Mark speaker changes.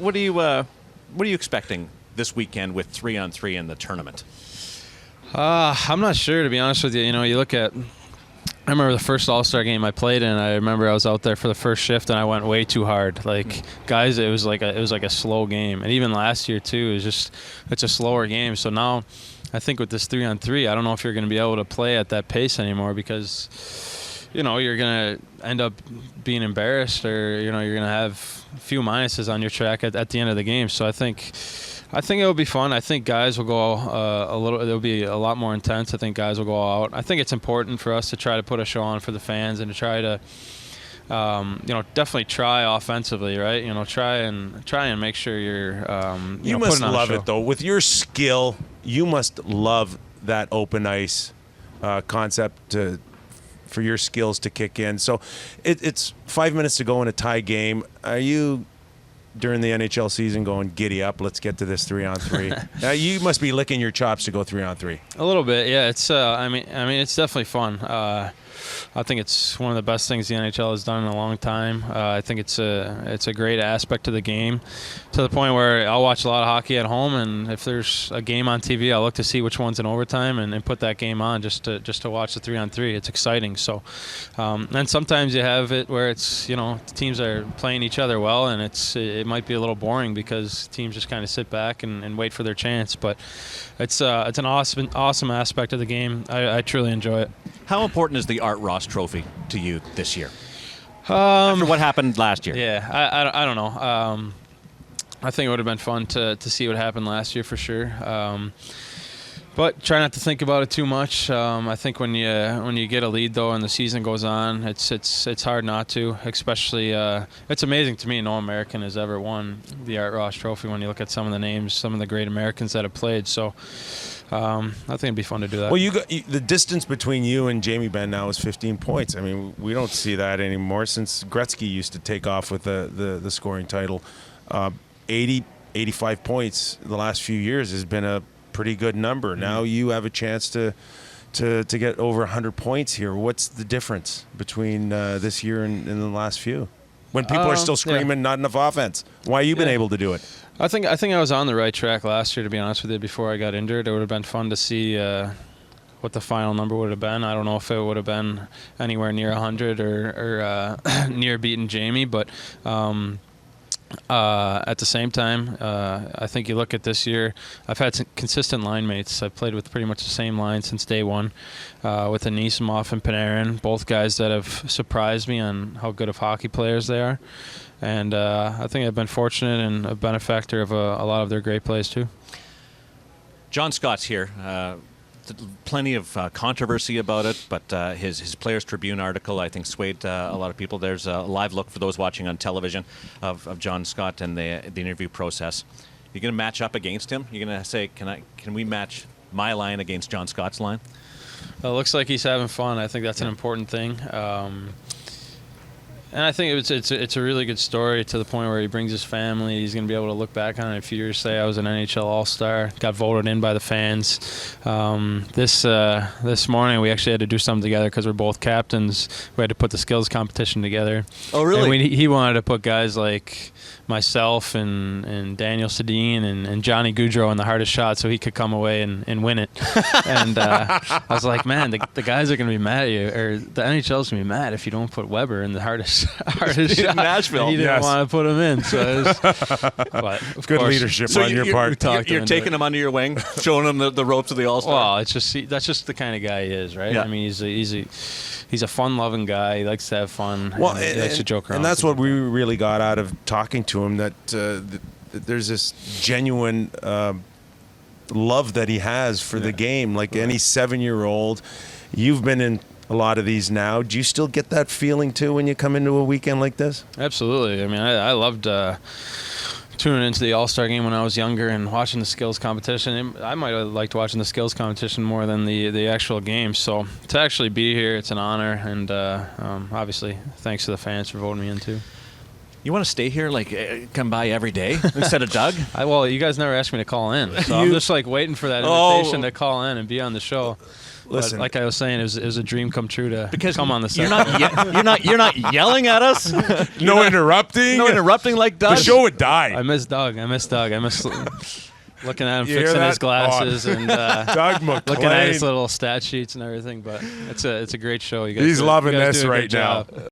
Speaker 1: What are you expecting this weekend with 3-on-3 in the tournament?
Speaker 2: I'm not sure, to be honest with you. You look at. I remember the first All-Star game I played in. I remember I was out there for the first shift and I went way too hard. Guys, it was like a slow game. And even last year too, it's a slower game. So now, I think with this 3-on-3, I don't know if you're going to be able to play at that pace anymore because, you're going to end up being embarrassed, or you're going to have a few minuses on your track at the end of the game. So I think it'll be fun. I think guys will go it'll be a lot more intense. I think guys will go out. I think it's important for us to try to put a show on for the fans and to try to, definitely try offensively, right? Try and make sure you're,
Speaker 3: you must love it, though. With your skill, you must love that open ice concept for your skills to kick in. So it's 5 minutes to go in a tie game. Are you, during the NHL season, going giddy up, let's get to this 3-on-3? Now you must be licking your chops to go 3-on-3. A
Speaker 2: little bit, yeah. It's I mean it's definitely fun. I think it's one of the best things the NHL has done in a long time. I think it's a great aspect to the game, to the point where I'll watch a lot of hockey at home, and if there's a game on TV, I'll look to see which one's in overtime and put that game on just to watch the 3-on-3. It's exciting. So, and sometimes you have it where it's the teams are playing each other well, and it might be a little boring because teams just kind of sit back and wait for their chance. But it's an awesome aspect of the game. I truly enjoy it.
Speaker 1: How important is the Art Ross Trophy to you this year? After what happened last year?
Speaker 2: Yeah, I don't know. I think it would have been fun to see what happened last year for sure. But try not to think about it too much. I think when you get a lead though and the season goes on, it's hard not to. Especially, it's amazing to me no American has ever won the Art Ross Trophy. When you look at some of the names, some of the great Americans that have played. So I think it'd be fun to do that.
Speaker 3: Well, the distance between you and Jamie Benn now is 15 points. I mean, we don't see that anymore since Gretzky used to take off with the scoring title. 85 points the last few years has been a pretty good number. Mm-hmm. Now you have a chance to get over 100 points here. What's the difference between this year and the last few? When people are still screaming, not enough offense. Why have you been able to do it?
Speaker 2: I think I was on the right track last year, to be honest with you, before I got injured. It would have been fun to see what the final number would have been. I don't know if it would have been anywhere near 100 or near beating Jamie, but at the same time, I think you look at this year, I've had some consistent line mates. I've played with pretty much the same line since day one, with Anisimov and Panarin, both guys that have surprised me on how good of hockey players they are. And I think I've been fortunate and a benefactor of a lot of their great plays too.
Speaker 1: John Scott's here. Plenty of controversy about it, but his Players Tribune article, I think, swayed a lot of people. There's a live look for those watching on television of John Scott and the interview process. You're going to match up against him? You're going to say, can we match my line against John Scott's line?
Speaker 2: It looks like he's having fun. I think that's an important thing. And I think it's a really good story to the point where he brings his family. He's going to be able to look back on it in a few years, say I was an NHL All-Star, got voted in by the fans. This morning we actually had to do something together because we're both captains. We had to put the skills competition together.
Speaker 1: Oh, really?
Speaker 2: And he wanted to put guys like myself and Daniel Sedin and Johnny Gaudreau in the hardest shot so he could come away and win it. And I was like, man, the guys are going to be mad at you, or the NHL's going to be mad if you don't put Weber in the hardest shot.
Speaker 1: Nashville.
Speaker 2: He didn't want to put him in. So but of
Speaker 3: good
Speaker 2: course,
Speaker 3: leadership on your part.
Speaker 1: You're taking him under your wing, showing him the ropes of the All-Star.
Speaker 2: Well, that's just the kind of guy he is, right?
Speaker 1: Yeah.
Speaker 2: I mean, he's a fun-loving guy. He likes to have fun.
Speaker 3: Well,
Speaker 2: he likes to joke around.
Speaker 3: And that's what we really got out of talking to him, that there's this genuine love that he has for the game. Like any 7-year-old, you've been in a lot of these now. Do you still get that feeling too when you come into a weekend like this?
Speaker 2: Absolutely. I mean, I loved tuning into the All-Star Game when I was younger and watching the skills competition. I might have liked watching the skills competition more than the actual game. So to actually be here, it's an honor, and obviously thanks to the fans for voting me in too.
Speaker 1: You want to stay here, come by every day instead of Doug?
Speaker 2: Well, you guys never asked me to call in, so I'm just waiting for that invitation to call in and be on the show.
Speaker 3: Listen,
Speaker 2: like I was saying, it was a dream come true to come on the set.
Speaker 1: You're not yelling at us.
Speaker 3: no interrupting.
Speaker 1: No interrupting like Doug.
Speaker 3: The show would die.
Speaker 2: I miss Doug. I miss looking at him,
Speaker 3: You hear
Speaker 2: fixing
Speaker 3: that?
Speaker 2: his glasses, and
Speaker 3: Doug McClain.
Speaker 2: looking at his little stat sheets and everything. But it's a great show. You guys
Speaker 3: He's loving
Speaker 2: you guys
Speaker 3: this
Speaker 2: do a
Speaker 3: right
Speaker 2: good job.
Speaker 3: now.